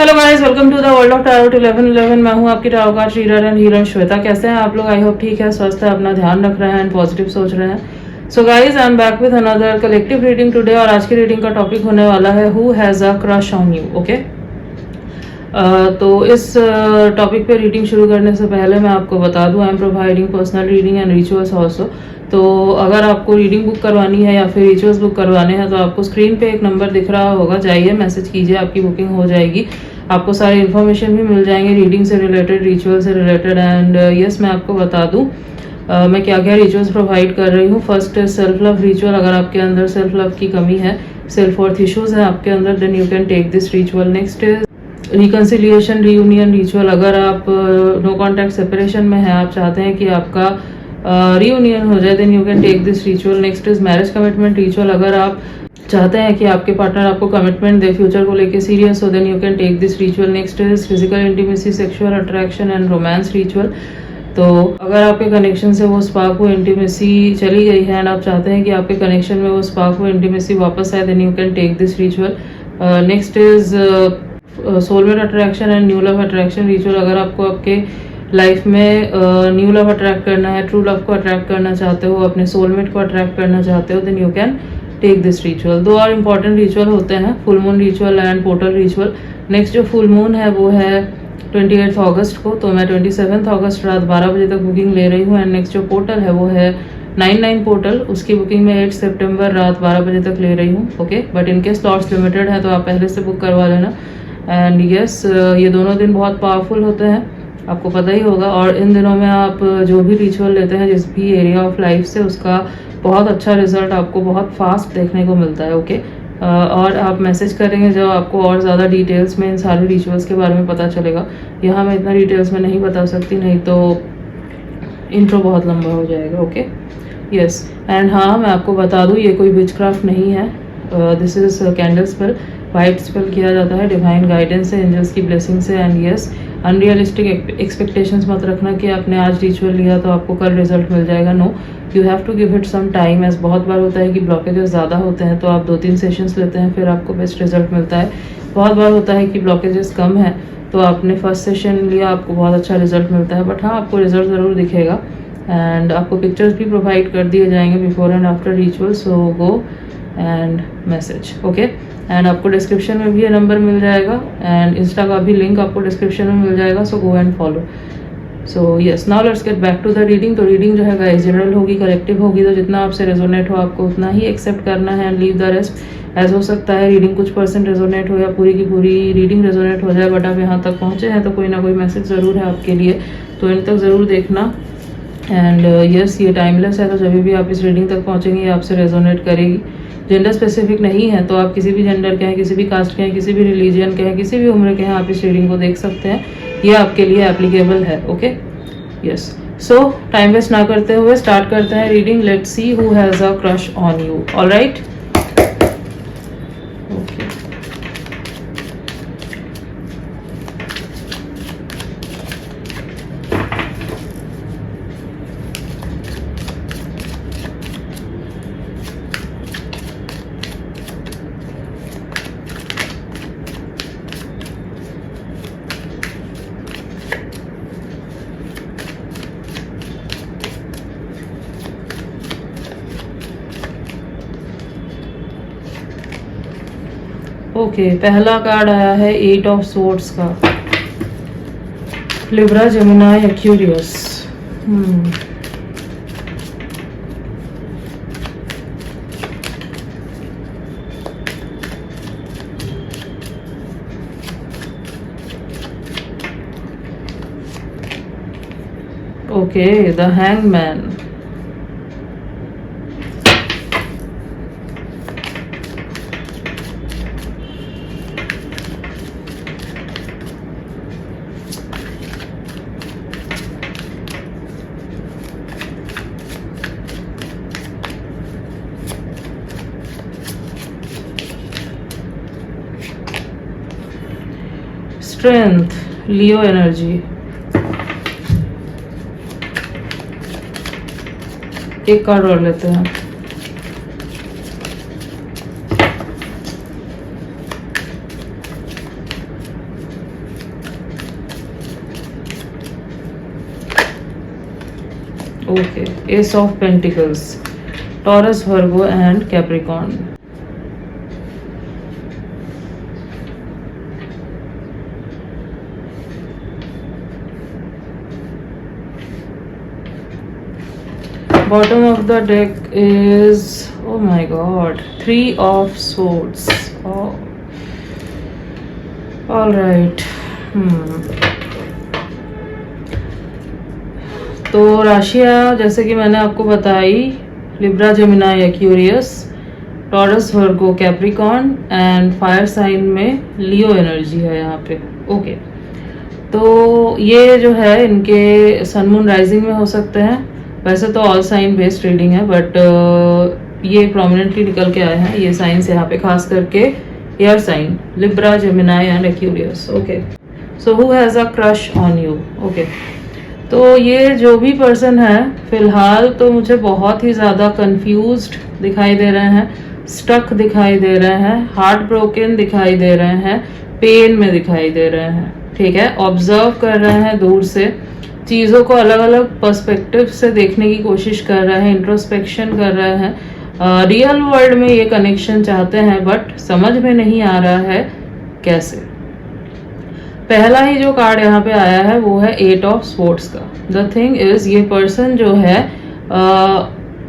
Hello guys, welcome to the world of tarot 1111। मैं हूं आपकी tarot card reader and healer Shweta. कैसे हैं आप लोग? आई होप ठीक है, स्वस्थ है, अपना ध्यान रख रहे हैं एंड पॉजिटिव सोच रहे हैं। So guys, I am back with another collective reading today और आज की रीडिंग का टॉपिक होने वाला है who has a crush on you. Okay, तो इस टॉपिक पे रीडिंग शुरू करने से पहले मैं आपको बता दूं, I am providing personal reading and rituals also. तो अगर आपको रीडिंग बुक करवानी है या फिर रिचुअल्स बुक करवाने हैं तो आपको स्क्रीन पे एक नंबर दिख रहा होगा, जाइए मैसेज कीजिए, आपकी बुकिंग हो जाएगी। आपको सारी इन्फॉर्मेशन भी मिल जाएंगे रीडिंग से रिलेटेड, रिचुअल से रिलेटेड। एंड यस, मैं आपको बता दूं मैं क्या क्या रिचुअल्स प्रोवाइड कर रही हूँ। First self love ritual. अगर आपके अंदर सेल्फ लव की कमी है, सेल्फ वर्थ इश्यूज है आपके अंदर, then you can take this ritual. Next is reconciliation reunion ritual. अगर आप नो कॉन्टैक्ट सेपरेशन में है, आप चाहते हैं कि आपका रीयूनियन हो जाए, then you can take this ritual. Next is marriage commitment ritual. अगर आप चाहते हैं कि आपके पार्टनर आपको कमिटमेंट दे, फ्यूचर को लेके सीरियस हो, then you can take this ritual. Next is physical intimacy, sexual attraction and romance ritual. तो अगर आपके कनेक्शन से वो स्पार्क, वो इंटीमेसी चली गई है एंड आप चाहते हैं कि आपके कनेक्शन में वो स्पार्क, वो इंटीमेसी वापस आए, then you can take this ritual. Next is soulmate attraction and new love attraction ritual. अगर आपको आपके लाइफ में न्यू लव अट्रैक्ट करना है, ट्रू लव को अट्रैक्ट करना चाहते हो, अपने सोलमेट को अट्रैक्ट करना चाहते हो, then you can take this ritual. दो और इम्पॉर्टेंट रिचुअल होते हैं, full moon ritual and portal ritual. Next जो फुल मून है वो है 28 अगस्त को, तो मैं 27 अगस्त रात 12 बजे तक बुकिंग ले रही हूँ। एंड नेक्स्ट जो पोर्टल है वो है 99 पोर्टल, उसकी बुकिंग मैं 8 सितंबर रात 12 बजे तक ले रही हूँ। ओके, बट इनके स्लॉट्स लिमिटेड है तो आप पहले से बुक करवा लेना। एंड यस, ये दोनों दिन बहुत पावरफुल होते हैं, आपको पता ही होगा। और इन दिनों में आप जो भी रिचुअल लेते हैं जिस भी एरिया ऑफ लाइफ से, उसका बहुत अच्छा रिजल्ट आपको बहुत फास्ट देखने को मिलता है। ओके, और आप मैसेज करेंगे जब आपको और ज़्यादा डिटेल्स में इन सारे रिचुअल्स के बारे में पता चलेगा। यहाँ मैं इतना डिटेल्स में नहीं बता सकती, नहीं तो इंट्रो बहुत लंबा हो जाएगा। Okay, yes. एंड हाँ, मैं आपको बता दूँ, ये कोई विचक्राफ्ट नहीं है, this is candle spell. White spell किया जाता है, डिवाइन गाइडेंस है, एंजल्स की ब्लेसिंग से। एंड यस, अनरियलिस्टिक एक्सपेक्टेशंस मत रखना कि आपने आज रिचुअल लिया तो आपको कल रिजल्ट मिल जाएगा। No, you have to give it some time. As बहुत बार होता है कि ब्लॉकेजेस ज़्यादा होते हैं तो आप 2-3 सेशंस लेते हैं, फिर आपको बेस्ट रिजल्ट मिलता है। बहुत बार होता है कि ब्लॉकेजेस कम है तो आपने फर्स्ट सेशन लिया, आपको बहुत अच्छा रिजल्ट मिलता है, बट हाँ, आपको रिजल्ट ज़रूर दिखेगा। एंड आपको पिक्चर्स भी प्रोवाइड कर दिए जाएंगे before and after ritual, so go and message. Okay, and आपको डिस्क्रिप्शन में भी ये नंबर मिल जाएगा एंड इंस्टा का भी लिंक आपको डिस्क्रिप्शन में मिल जाएगा, so go and follow. So yes, now let's get back to the reading. तो रीडिंग जो है गाइस जनरल होगी, कलेक्टिव होगी, तो जितना आपसे रेजोनेट हो आपको उतना ही एक्सेप्ट करना है and leave the rest. As हो सकता है रीडिंग कुछ परसेंट रेजोनेट हो या पूरी की पूरी रीडिंग रेजोनेट हो जाए, बट आप यहाँ तक पहुँचे हैं तो कोई ना कोई मैसेज ज़रूर है आपके लिए, तो इन तक ज़रूर देखना। एंड यस, ये टाइमलेस है, तो जब भी आप इस रीडिंग तक पहुँचेंगे ये आपसे रेजोनेट करेगी। जेंडर स्पेसिफिक नहीं है, तो आप किसी भी जेंडर के हैं, किसी भी कास्ट के हैं, किसी भी रिलीजन के हैं, किसी भी उम्र के हैं, आप इस रीडिंग को देख सकते हैं, ये आपके लिए एप्लीकेबल है। Okay, yes. So time waste ना करते हुए स्टार्ट करते हैं reading. Let's see who has a crush on you. All right, okay. Okay, पहला कार्ड आया है 8 ऑफ सोर्ड्स का, Libra, Gemini, Aquarius. Okay, the hangman. Strength, Leo energy. एक कार्ड और लेते हैं। Okay, ace of pentacles, Taurus, Virgo and Capricorn. Bottom of the deck is, oh my god, 3 of swords. Oh, all right. तो राशियाँ जैसे कि मैंने आपको बताई, Libra, Gemini, Aquarius, Taurus, Virgo, Capricorn and fire sign में लियो एनर्जी है यहाँ पे। ओके, तो ये जो है इनके सन मून राइजिंग में हो सकते हैं। वैसे तो ऑल साइन बेस्ड रीडिंग है, बट ये प्रोमिनेंटली निकल के आए हैं ये साइंस यहाँ पे, खास करके air sign Libra, Gemini and Aquarius. Okay, so who has a crush on you. Okay, तो ये जो भी पर्सन है फिलहाल तो मुझे बहुत ही ज़्यादा कंफ्यूज्ड दिखाई दे रहे हैं, स्टक दिखाई दे रहे हैं, हार्ट ब्रोकन दिखाई दे रहे हैं, पेन में दिखाई दे रहे हैं। ठीक है, ऑब्जर्व कर रहे हैं दूर से, चीज़ों को अलग अलग पर्सपेक्टिव से देखने की कोशिश कर रहे हैं, इंट्रोस्पेक्शन कर रहे हैं, रियल वर्ल्ड में ये कनेक्शन चाहते हैं, बट समझ में नहीं आ रहा है कैसे। पहला ही जो कार्ड यहाँ पे आया है वो है 8 ऑफ स्वॉर्ड्स का। द थिंग इज, ये पर्सन जो है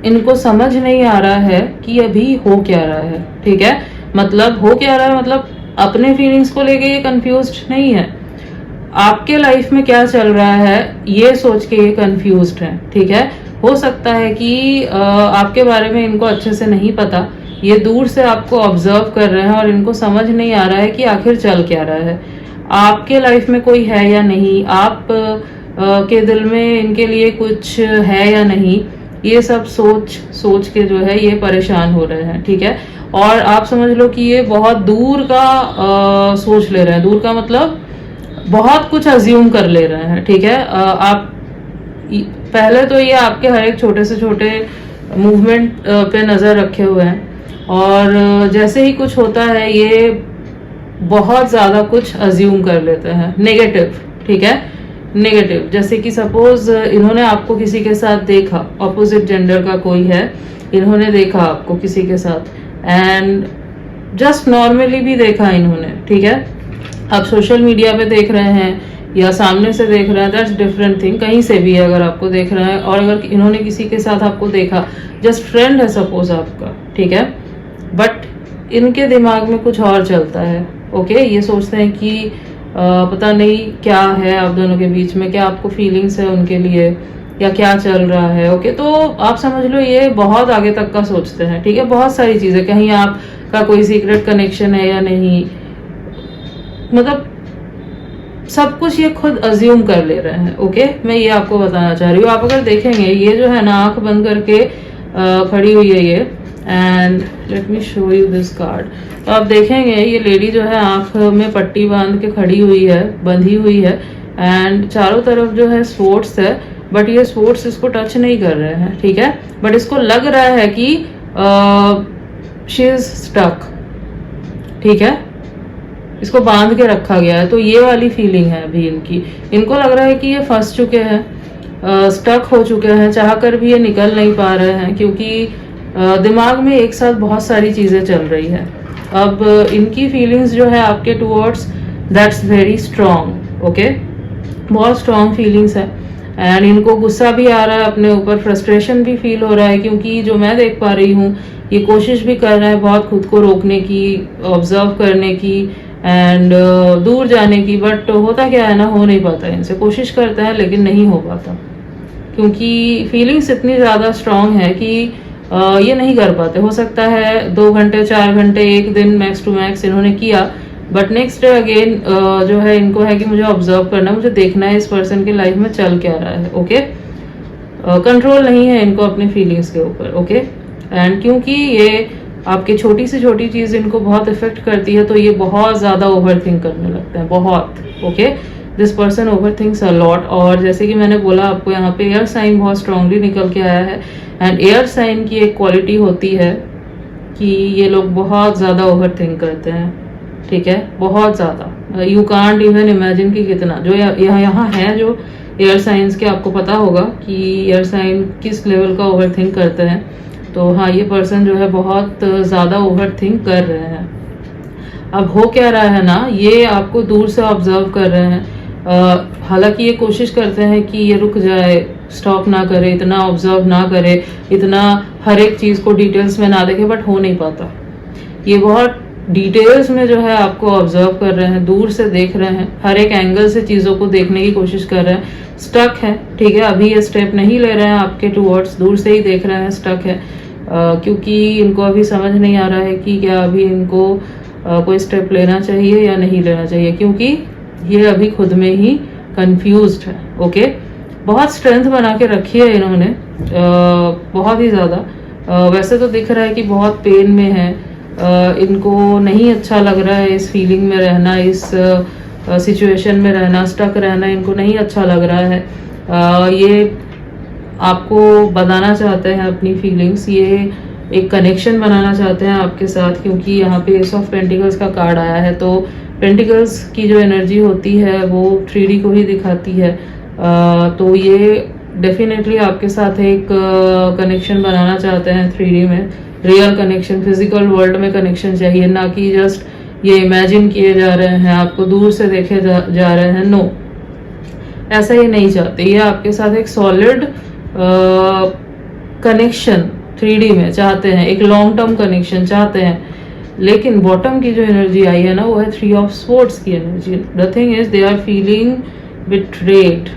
इनको समझ नहीं आ रहा है कि अभी हो क्या रहा है। ठीक है, मतलब हो क्या रहा है, मतलब अपने फीलिंग्स को लेके ये कंफ्यूज्ड नहीं है, आपके लाइफ में क्या चल रहा है ये सोच के ये कंफ्यूज्ड है। ठीक है, हो सकता है कि आपके बारे में इनको अच्छे से नहीं पता, ये दूर से आपको ऑब्जर्व कर रहे हैं और इनको समझ नहीं आ रहा है कि आखिर चल क्या रहा है, आपके लाइफ में कोई है या नहीं, आप के दिल में इनके लिए कुछ है या नहीं, ये सब सोच के जो है ये परेशान हो रहे हैं। ठीक है, और आप समझ लो कि ये बहुत दूर का सोच ले रहे हैं, दूर का मतलब बहुत कुछ अज्यूम कर ले रहे हैं। ठीक है, आप पहले तो ये आपके हर एक छोटे से छोटे मूवमेंट पे नज़र रखे हुए हैं, और जैसे ही कुछ होता है ये बहुत ज़्यादा कुछ अज्यूम कर लेते हैं नेगेटिव। ठीक है, नेगेटिव, जैसे कि सपोज इन्होंने आपको किसी के साथ देखा, ऑपोजिट जेंडर का कोई है, इन्होंने देखा आपको किसी के साथ, एंड जस्ट नॉर्मली भी देखा इन्होंने। ठीक है, आप सोशल मीडिया पे देख रहे हैं या सामने से देख रहे हैं, दैट्स डिफरेंट थिंग, कहीं से भी अगर आपको देख रहे हैं, और अगर इन्होंने किसी के साथ आपको देखा, जस्ट फ्रेंड है सपोज आपका। ठीक है, बट इनके दिमाग में कुछ और चलता है। ओके, ये सोचते हैं कि पता नहीं क्या है आप दोनों के बीच में, क्या आपको फीलिंग्स है उनके लिए या क्या चल रहा है। ओके, तो आप समझ लो ये बहुत आगे तक का सोचते हैं। ठीक है, बहुत सारी चीज़ें, कहीं आपका कोई सीक्रेट कनेक्शन है या नहीं, मतलब सब कुछ ये खुद अज्यूम कर ले रहे हैं। ओके, मैं ये आपको बताना चाह रही हूँ। आप अगर देखेंगे ये जो है ना आंख बंद करके खड़ी हुई है ये, and let me show you this card. तो आप देखेंगे ये लेडी जो है आंख में पट्टी बांध के खड़ी हुई है, बंधी हुई है, एंड चारों तरफ जो है स्वॉर्ड्स है, बट ये स्वॉर्ड्स इसको टच नहीं कर रहे हैं। ठीक है, बट इसको लग रहा है कि शी इज स्टक। ठीक है, इसको बांध के रखा गया है, तो ये वाली फीलिंग है अभी इनकी। इनको लग रहा है कि ये फंस चुके हैं, स्टक हो चुके हैं, चाह कर भी ये निकल नहीं पा रहे हैं, क्योंकि दिमाग में एक साथ बहुत सारी चीज़ें चल रही है। अब इनकी फीलिंग्स जो है आपके towards, that's very strong. Okay, बहुत स्ट्रॉन्ग फीलिंग्स है, एंड इनको गुस्सा भी आ रहा है अपने ऊपर, फ्रस्ट्रेशन भी फील हो रहा है, क्योंकि जो मैं देख पा रही हूँ ये कोशिश भी कर रहा है बहुत खुद को रोकने की, ऑब्जर्व करने की, एंड दूर जाने की, बट होता क्या है ना, हो नहीं पाता इनसे। कोशिश करते हैं लेकिन नहीं हो पाता, क्योंकि फीलिंग्स इतनी ज़्यादा स्ट्रॉन्ग है कि ये नहीं कर पाते। हो सकता है 2 घंटे 4 घंटे 1 दिन मैक्स टू मैक्स इन्होंने किया, बट नेक्स्ट डे अगेन जो है इनको है कि मुझे ऑब्जर्व करना, मुझे देखना है इस पर्सन की लाइफ में चल क्या रहा है। ओके, कंट्रोल नहीं है इनको अपनी फीलिंग्स के ऊपर। ओके, एंड क्योंकि ये आपकी छोटी से छोटी चीज़ इनको बहुत इफेक्ट करती है, तो ये बहुत ज़्यादा ओवर थिंक करने लगते हैं, बहुत। Okay, this person over thinks a lot, और जैसे कि मैंने बोला आपको यहाँ पे एयर साइन बहुत स्ट्रांगली निकल के आया है, एंड एयर साइन की एक क्वालिटी होती है कि ये लोग बहुत ज़्यादा ओवर थिंक करते हैं। ठीक है, बहुत ज़्यादा, यू कांट इवन इमेजिन कि कितना जो यहाँ है, जो एयर साइंस के आपको पता होगा कि एयर साइन किस लेवल का ओवर थिंक करते हैं। तो हाँ, ये पर्सन जो है बहुत ज़्यादा ओवर थिंक कर रहे हैं। अब हो क्या रहा है ना, ये आपको दूर से ऑब्जर्व कर रहे हैं। हालांकि ये कोशिश करते हैं कि ये रुक जाए, स्टॉप ना करे, इतना ऑब्जर्व ना करे, इतना हर एक चीज़ को डिटेल्स में ना देखे, बट हो नहीं पाता। ये बहुत डिटेल्स में जो है आपको ऑब्जर्व कर रहे हैं, दूर से देख रहे हैं, हर एक एंगल से चीज़ों को देखने की कोशिश कर रहे हैं। स्टक है, ठीक है, अभी ये स्टेप नहीं ले रहे हैं आपके टूवर्ड्स, दूर से ही देख रहे हैं, स्टक है। क्योंकि इनको अभी समझ नहीं आ रहा है कि क्या अभी इनको कोई स्टेप लेना चाहिए या नहीं लेना चाहिए, क्योंकि ये अभी खुद में ही कंफ्यूज्ड है। ओके, बहुत स्ट्रेंथ बना के रखी है इन्होंने, बहुत ही ज़्यादा। वैसे तो दिख रहा है कि बहुत पेन में है, इनको नहीं अच्छा लग रहा है इस फीलिंग में रहना, इस सिचुएशन में रहना, स्टक रहना इनको नहीं अच्छा लग रहा है। ये आपको बताना चाहते हैं अपनी फीलिंग्स, ये एक कनेक्शन बनाना चाहते हैं आपके साथ, क्योंकि यहाँ पे एस ऑफ पेंटिकल्स का कार्ड आया है। तो पेंटिकल्स की जो एनर्जी होती है वो 3D को ही दिखाती है। तो ये डेफिनेटली आपके साथ एक कनेक्शन बनाना चाहते हैं 3D में, रियल कनेक्शन, फिजिकल वर्ल्ड में कनेक्शन चाहिए, ना कि जस्ट ये इमेजिन किए जा रहे हैं, आपको दूर से देखे जा रहे हैं। नो, ऐसा ही नहीं चाहते। ये आपके साथ एक सॉलिड कनेक्शन 3D में चाहते हैं, एक लॉन्ग टर्म कनेक्शन चाहते हैं। लेकिन बॉटम की जो एनर्जी आई है ना, वो है 3 ऑफ स्वॉर्ड्स की energy. The thing is they are feeling betrayed.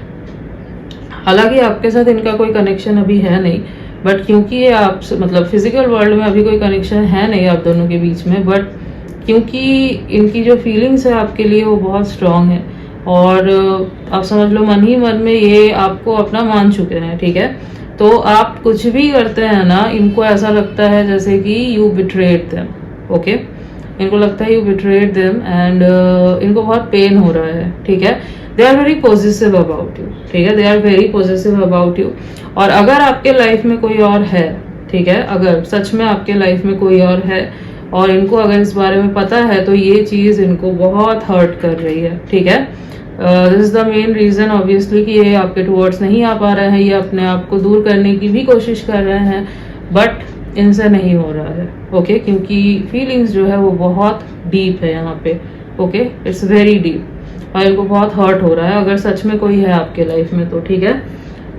हालांकि आपके साथ इनका कोई कनेक्शन अभी है नहीं, बट क्योंकि ये आप मतलब फिजिकल वर्ल्ड में अभी कोई कनेक्शन है नहीं आप दोनों के बीच में, बट क्योंकि इनकी जो फीलिंग्स है आपके लिए वो बहुत स्ट्रांग है, और आप समझ लो मन ही मन में ये आपको अपना मान चुके हैं, ठीक है। तो आप कुछ भी करते हैं ना, इनको ऐसा लगता है जैसे कि यू बिट्रेड देम। ओके, इनको लगता है यू बिट्रेड देम, एंड इनको बहुत पेन हो रहा है, ठीक है। They are very positive about you, ठीक है, they are very positive about you. और अगर आपके लाइफ में कोई और है, ठीक है, अगर सच में आपके लाइफ में कोई और है और इनको अगर इस बारे में पता है, तो ये चीज़ इनको बहुत हर्ट कर रही है, ठीक है। This is the main reason obviously कि ये आपके टूवर्ड्स नहीं आ पा रहे हैं, ये अपने आप को दूर करने की भी कोशिश कर रहे हैं, बट इनसे नहीं हो रहा है। ओके, क्योंकि फीलिंग्स जो है वो बहुत डीप है यहाँ पे। ओके, इट्स वेरी डीप, और इनको बहुत हर्ट हो रहा है अगर सच में कोई है आपके लाइफ में तो, ठीक है।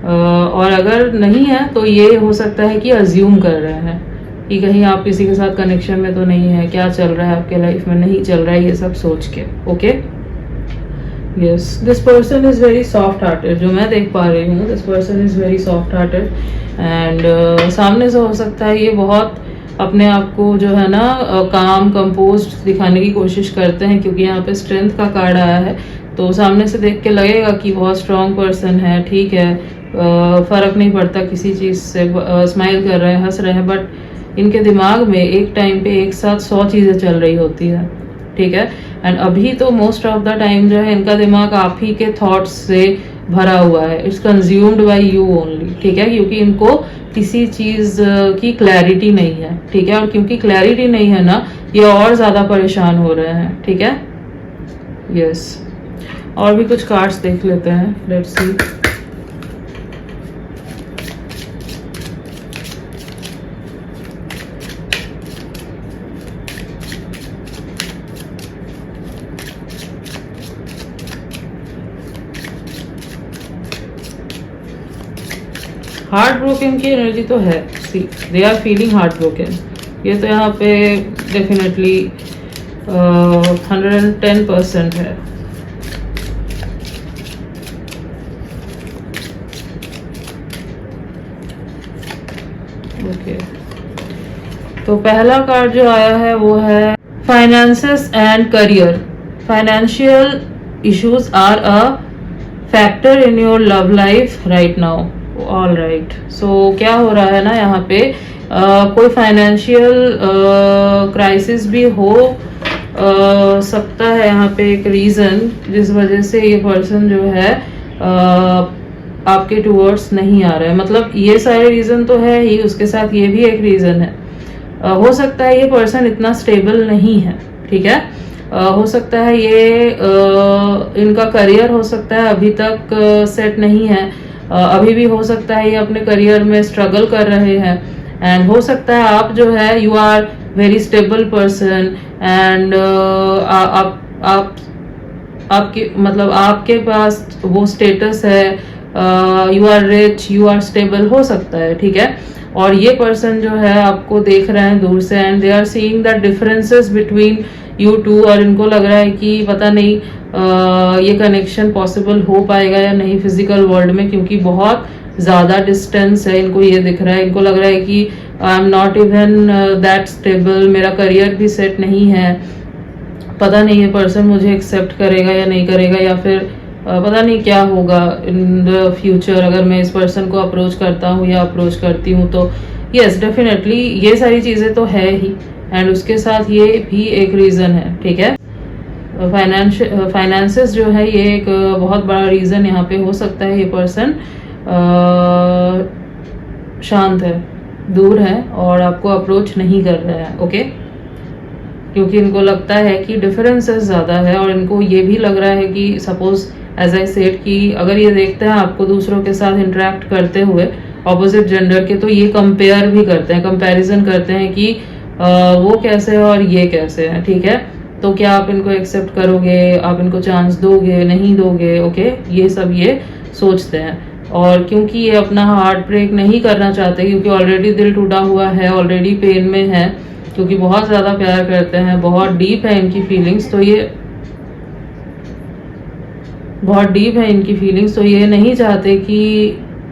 और अगर नहीं है तो ये हो सकता है कि अज्यूम कर रहे हैं कि कहीं आप किसी के साथ कनेक्शन में तो नहीं है, क्या चल रहा है आपके लाइफ में, नहीं चल रहा है, ये सब सोच के। Okay, yes, this person is very soft hearted, जो मैं देख पा रही हूँ, this person is very soft hearted, and सामने से हो सकता है ये बहुत अपने आप को जो है ना काम कंपोज्ड दिखाने की कोशिश करते हैं, क्योंकि यहाँ पे स्ट्रेंथ का कार्ड आया है। तो सामने से देख के लगेगा कि बहुत स्ट्रांग पर्सन है, ठीक है, फर्क नहीं पड़ता किसी चीज़ से, स्माइल कर रहे हैं, हंस रहे हैं, बट इनके दिमाग में एक टाइम पे एक साथ 100 चीज़ें चल रही होती है, ठीक है। एंड अभी तो मोस्ट ऑफ द टाइम जो है इनका दिमाग आप ही के थॉट्स से भरा हुआ है, it's consumed by you only, ठीक है, क्योंकि इनको किसी चीज़ की क्लैरिटी नहीं है, ठीक है। और क्योंकि क्लैरिटी नहीं है ना, ये और ज़्यादा परेशान हो रहे हैं, ठीक है। यस, और भी कुछ कार्ड्स देख लेते हैं, लेट्स सी। हार्ट ब्रोकन की एनर्जी तो है, see they are feeling heart broken, ये तो यहाँ पे डेफिनेटली 110% है। ओके, तो पहला कार्ड जो आया है वो है finances and career. Financial issues are a factor in your love life right now. All right, so क्या हो रहा है ना यहाँ पे, कोई फाइनेंशियल क्राइसिस भी हो सकता है यहाँ पे, एक रीज़न जिस वजह से ये पर्सन जो है आपके टूवर्ड्स नहीं आ रहा है। मतलब ये सारे रीज़न तो है ही, उसके साथ ये भी एक रीज़न है। हो सकता है ये पर्सन इतना स्टेबल नहीं है, ठीक है। हो सकता है ये इनका करियर हो सकता है अभी तक सेट नहीं है, अभी भी हो सकता है ये अपने करियर में स्ट्रगल कर रहे हैं। एंड हो सकता है आप जो है you are very stable person and आप आपके मतलब आपके पास वो स्टेटस है, you are rich, you are stable, हो सकता है, ठीक है। और ये पर्सन जो है आपको देख रहे हैं दूर से and they are seeing the differences between you two, और इनको लग रहा है कि पता नहीं ये कनेक्शन पॉसिबल हो पाएगा या नहीं फिजिकल वर्ल्ड में, क्योंकि बहुत ज़्यादा डिस्टेंस है। इनको ये दिख रहा है, इनको लग रहा है कि I am not even that stable, मेरा करियर भी सेट नहीं है, पता नहीं ये पर्सन मुझे एक्सेप्ट करेगा या नहीं करेगा, या फिर पता नहीं क्या होगा इन द फ्यूचर अगर मैं इस पर्सन को अप्रोच करता हूँ या अप्रोच करती हूँ तो। यस डेफिनेटली ये सारी चीज़ें तो है ही, एंड उसके साथ ये भी एक रीज़न है, ठीक है। फाइनेंसेस जो है ये एक बहुत बड़ा रीज़न यहाँ पे हो सकता है। ये पर्सन शांत है, दूर है और आपको अप्रोच नहीं कर रहा है, ओके, क्योंकि इनको लगता है कि डिफरेंसेस ज़्यादा है, और इनको ये भी लग रहा है कि सपोज एज आई सेड कि अगर ये देखते हैं आपको दूसरों के साथ इंटरेक्ट करते हुए ऑपोजिट जेंडर के, तो ये कंपेयर भी करते हैं, कंपैरिजन करते हैं कि वो कैसे है और ये कैसे है, ठीक है। तो क्या आप इनको एक्सेप्ट करोगे, आप इनको चांस दोगे, नहीं दोगे, ओके, ये सब ये सोचते हैं। और क्योंकि ये अपना हार्ट ब्रेक नहीं करना चाहते, क्योंकि ऑलरेडी दिल टूटा हुआ है, ऑलरेडी पेन में है, क्योंकि बहुत ज़्यादा प्यार करते हैं, बहुत डीप है इनकी फीलिंग्स, तो ये बहुत डीप है इनकी फीलिंग्स, तो ये नहीं चाहते कि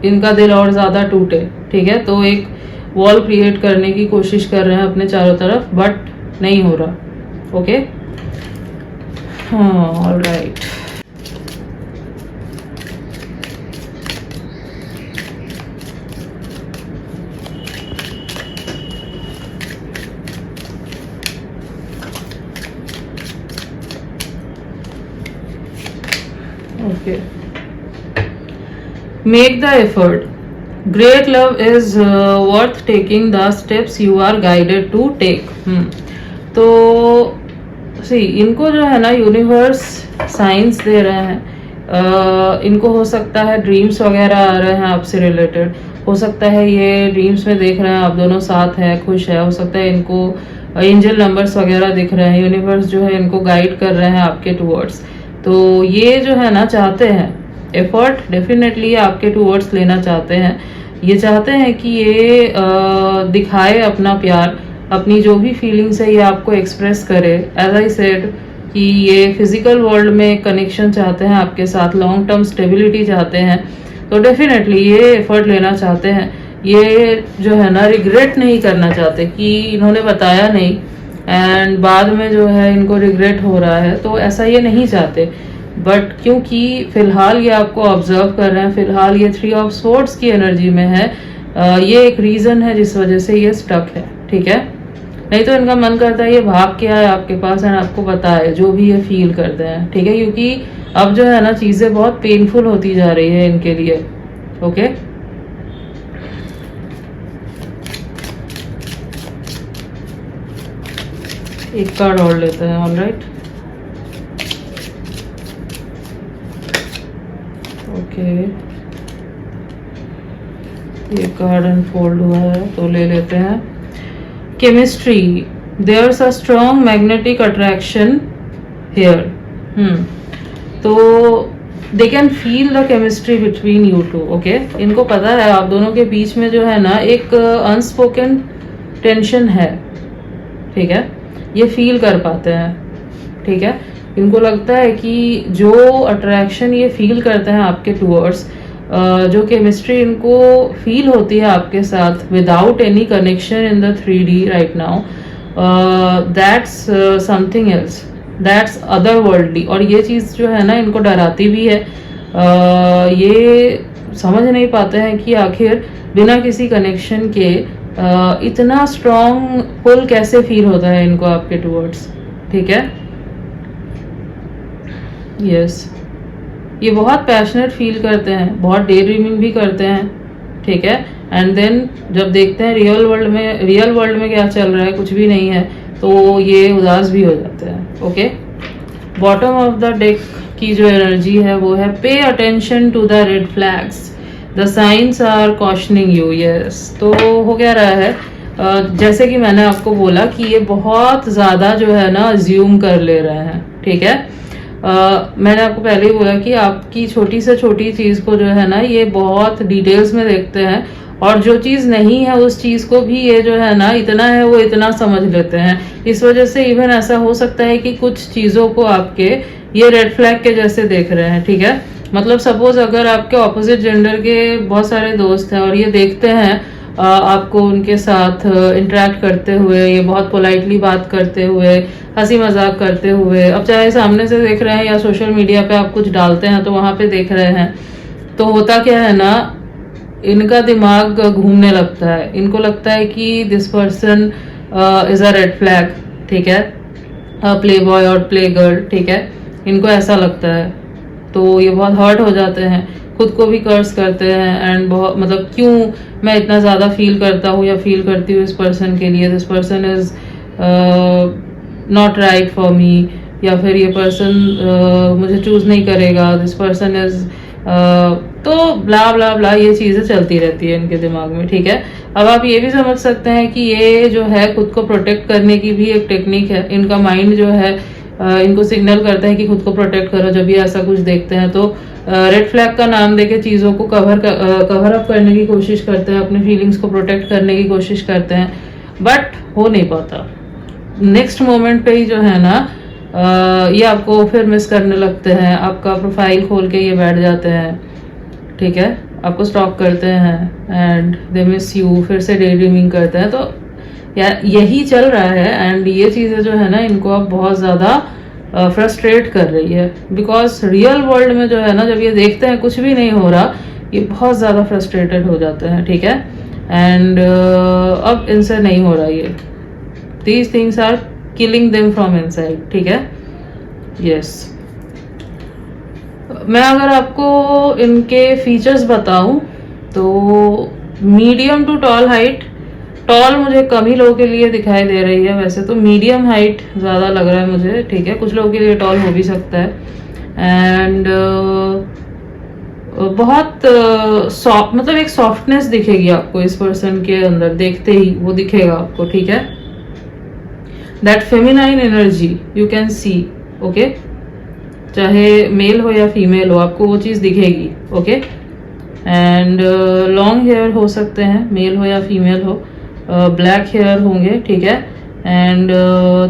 इनका दिल और ज़्यादा टूटे, ठीक है। तो एक वॉल क्रिएट करने की कोशिश कर रहे हैं अपने चारों तरफ, बट नहीं हो रहा, ओके। हाँ, alright. Okay. Make the effort. Great love is worth taking the steps you are guided to take. तो सी इनको जो है ना यूनिवर्स साइंस दे रहे हैं, इनको हो सकता है ड्रीम्स वगैरह आ रहे हैं आपसे रिलेटेड, हो सकता है ये ड्रीम्स में देख रहे हैं आप दोनों साथ हैं, खुश है, हो सकता है इनको एंजल नंबर्स वगैरह दिख रहे हैं, यूनिवर्स जो है इनको गाइड कर रहे हैं आपके टूवर्ड्स। तो ये जो है ना चाहते हैं एफर्ट, डेफिनेटली आपके टूवर्ड्स लेना चाहते हैं, ये चाहते हैं कि ये दिखाए अपना प्यार, अपनी जो भी फीलिंग्स है ये आपको एक्सप्रेस करे। एज आई सेड कि ये फिजिकल वर्ल्ड में कनेक्शन चाहते हैं आपके साथ, लॉन्ग टर्म स्टेबिलिटी चाहते हैं, तो डेफिनेटली ये एफर्ट लेना चाहते हैं। ये जो है ना रिग्रेट नहीं करना चाहते कि इन्होंने बताया नहीं एंड बाद में जो है इनको रिग्रेट हो रहा है, तो ऐसा ये नहीं चाहते। बट क्योंकि फिलहाल ये आपको ऑब्जर्व कर रहे हैं, फिलहाल ये 3 ऑफ स्वॉर्ड्स की एनर्जी में है, ये एक रीज़न है जिस वजह से ये स्टक है, ठीक है। नहीं तो इनका मन करता है ये भाग के आए आपके पास एंड आपको बताए जो भी ये फील करते हैं, ठीक है, क्योंकि अब जो है ना चीज़ें बहुत पेनफुल होती जा रही है इनके लिए, ओके। एक कार्ड और लेते हैं, ऑलराइट, ओके। ये कार्ड अनफोल्ड हुआ है तो ले लेते हैं। Chemistry, there's a strong magnetic attraction here, तो they can feel the chemistry between you two, okay. इनको पता है आप दोनों के बीच में जो है ना एक अनस्पोकन टेंशन है, ठीक है, ये फील कर पाते हैं, ठीक है। इनको लगता है कि जो अट्रैक्शन ये फील करते हैं आपके टूवर्ड्स, जो केमिस्ट्री इनको फील होती है आपके साथ without any connection in the 3D right now, that's something else, that's other worldly. और ये चीज़ जो है ना इनको डराती भी है, ये समझ नहीं पाते हैं कि आखिर बिना किसी कनेक्शन के इतना स्ट्रॉन्ग पुल कैसे फील होता है इनको आपके टूवर्ड्स, ठीक है। यस, ये बहुत पैशनेट फील करते हैं, बहुत डे ड्रीमिंग भी करते हैं, ठीक है। एंड देन जब देखते हैं रियल वर्ल्ड में क्या चल रहा है, कुछ भी नहीं है, तो ये उदास भी हो जाते हैं, okay. Bottom of the deck की जो एनर्जी है वो है pay attention to the red flags, the signs are cautioning you. Yes, तो हो क्या रहा है, जैसे कि मैंने आपको बोला कि ये बहुत ज़्यादा जो है ना अज्यूम कर ले रहे हैं, ठीक है। मैंने आपको पहले ही बोला कि आपकी छोटी से छोटी चीज़ को जो है ना ये बहुत डिटेल्स में देखते हैं, और जो चीज़ नहीं है उस चीज़ को भी ये जो है ना इतना है वो इतना समझ लेते हैं। इस वजह से इवन ऐसा हो सकता है कि कुछ चीज़ों को आपके ये रेड फ्लैग के जैसे देख रहे हैं, ठीक है। मतलब सपोज अगर आपके ऑपोजिट जेंडर के बहुत सारे दोस्त हैं और ये देखते हैं आपको उनके साथ इंटरेक्ट करते हुए, ये बहुत पोलाइटली बात करते हुए, हंसी मजाक करते हुए, अब चाहे सामने से देख रहे हैं या सोशल मीडिया पे आप कुछ डालते हैं तो वहां पे देख रहे हैं, तो होता क्या है ना, इनका दिमाग घूमने लगता है। इनको लगता है कि this person is a red flag, ठीक है, प्ले बॉय और प्ले गर्ल, ठीक है, इनको ऐसा लगता है। तो ये बहुत हर्ट हो जाते हैं, खुद को भी कर्स करते हैं, एंड बहुत मतलब क्यों मैं इतना ज़्यादा फील करता हूँ या फील करती हूँ इस पर्सन के लिए, this person is not right for me, या फिर ये पर्सन मुझे चूज नहीं करेगा, दिस पर्सन इज तो ब्ला ब्ला ब्ला, ये चीज़ें चलती रहती है इनके दिमाग में, ठीक है। अब आप ये भी समझ सकते हैं कि ये जो है खुद को प्रोटेक्ट करने की भी एक टेक्निक है। इनका माइंड जो है इनको सिग्नल करता है कि खुद को प्रोटेक्ट करो जब ये ऐसा कुछ देखते हैं, तो रेड फ्लैग का नाम देके चीज़ों को कवर अप करने की कोशिश करते हैं, अपने फीलिंग्स को प्रोटेक्ट करने की कोशिश करते हैं, बट हो नहीं पाता। नेक्स्ट मोमेंट पे ही जो है ना ये आपको फिर मिस करने लगते हैं, आपका प्रोफाइल खोल के ये बैठ जाते हैं, ठीक है, आपको स्टॉक करते हैं एंड दे मिस यू, फिर से डे ड्रीमिंग करते हैं। तो यार यही चल रहा है, एंड ये चीज़ें जो है ना इनको अब बहुत ज़्यादा फ्रस्ट्रेट कर रही है, बिकॉज रियल वर्ल्ड में जो है ना जब ये देखते हैं कुछ भी नहीं हो रहा, ये बहुत ज़्यादा फ्रस्ट्रेटेड हो जाते हैं, ठीक है। एंड अब इनसे नहीं हो रहा ये, these things are killing them from inside, ठीक है। यस, मैं अगर आपको इनके फीचर्स बताऊं तो medium to tall height, tall मुझे कम ही लोगों के लिए दिखाई दे रही है, वैसे तो मीडियम हाइट ज़्यादा लग रहा है मुझे, ठीक है, कुछ लोगों के लिए टॉल हो भी सकता है। एंड बहुत सॉफ्ट, मतलब एक सॉफ्टनेस दिखेगी आपको इस पर्सन के अंदर, देखते ही वो दिखेगा आपको, ठीक है। That feminine energy you can see, okay, चाहे मेल हो या फीमेल हो आपको वो चीज़ दिखेगी, ओके। एंड लॉन्ग हेयर हो सकते हैं, मेल हो या फीमेल हो, ब्लैक हेयर होंगे, ठीक है। एंड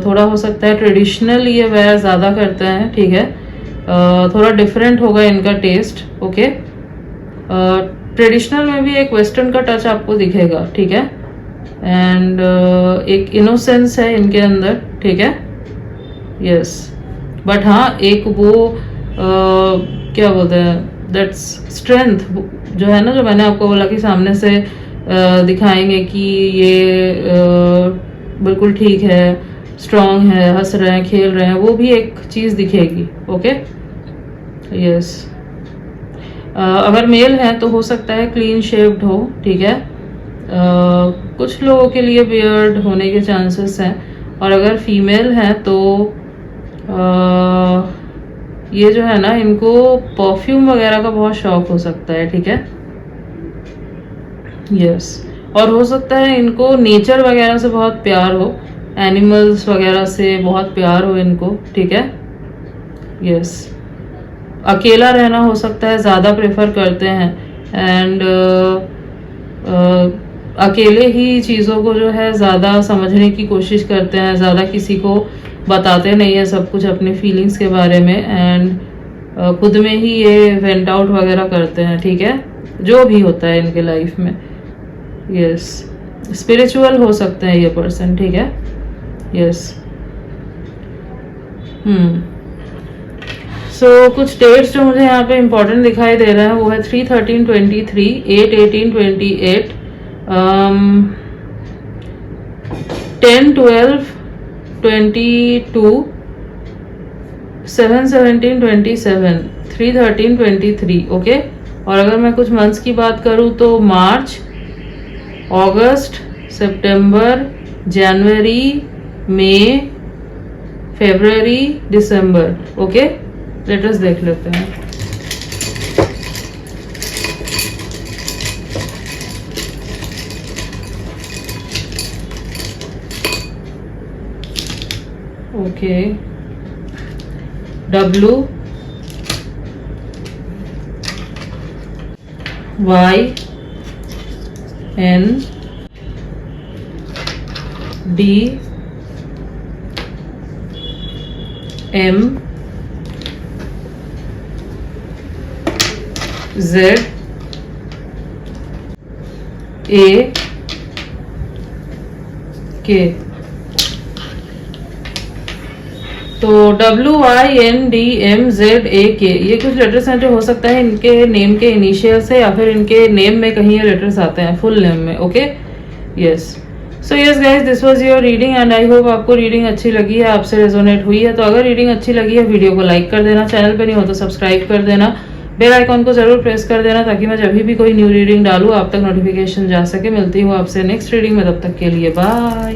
थोड़ा हो सकता है ट्रेडिशनल ये वेयर ज़्यादा करते हैं, ठीक है, थोड़ा डिफरेंट होगा इनका टेस्ट, ओके। ट्रेडिशनल में भी एक वेस्टर्न का टच आपको दिखेगा, ठीक है। एंड एक इनोसेंस है इनके अंदर, ठीक है, यस। बट हाँ, एक वो क्या बोलते हैं, दैट्स स्ट्रेंथ जो है ना, जो मैंने आपको बोला कि सामने से दिखाएंगे कि ये बिल्कुल ठीक है, स्ट्रांग है, हंस रहे हैं, खेल रहे हैं, वो भी एक चीज़ दिखेगी, ओके, यस। अगर मेल है तो हो सकता है क्लीन शेप्ड हो, ठीक है। कुछ लोगों के लिए बियर्ड होने के चांसेस हैं, और अगर फीमेल है तो ये जो है ना इनको परफ्यूम वगैरह का बहुत शौक हो सकता है, ठीक है, यस। और हो सकता है इनको नेचर वगैरह से बहुत प्यार हो, एनिमल्स वगैरह से बहुत प्यार हो इनको, ठीक है, यस। अकेला रहना हो सकता है ज़्यादा प्रेफर करते हैं, एंड अकेले ही चीज़ों को जो है ज़्यादा समझने की कोशिश करते हैं, ज़्यादा किसी को बताते नहीं है सब कुछ अपने फीलिंग्स के बारे में, एंड खुद में ही ये वेंट आउट वगैरह करते हैं, ठीक है, जो भी होता है इनके लाइफ में, यस। स्पिरिचुअल हो सकते हैं ये पर्सन, ठीक है, यस। सो कुछ डेट्स जो मुझे यहाँ पे इम्पोर्टेंट दिखाई दे रहे हैं वो है 3/13/23, 8/18/28, 10/12/22, 7/17/27, 3/13/23, ओके। और अगर मैं कुछ मंथ्स की बात करूँ तो मार्च, अगस्त, सितंबर, जनवरी, मई, फरवरी, दिसंबर। ओके, लेट अस देख लेते हैं। Okay, W, Y, N, D, M, Z, A, K। तो WINDMZAK ये कुछ लेटर्स हैं जो हो सकता है इनके नेम के इनिशियल से या फिर इनके नेम में कहीं ये लेटर्स आते हैं फुल नेम में। Okay, yes. So yes guys, this was your reading and I hope आपको रीडिंग अच्छी लगी है, आपसे रेजोनेट हुई है। तो अगर रीडिंग अच्छी लगी है, वीडियो को लाइक कर देना, चैनल पे नहीं हो तो सब्सक्राइब कर देना, बेल आइकॉन को जरूर प्रेस कर देना ताकि मैं जब भी कोई न्यू रीडिंग डालूँ आप तक नोटिफिकेशन जा सके। मिलती हूँ आपसे नेक्स्ट रीडिंग में, तब तक के लिए बाय।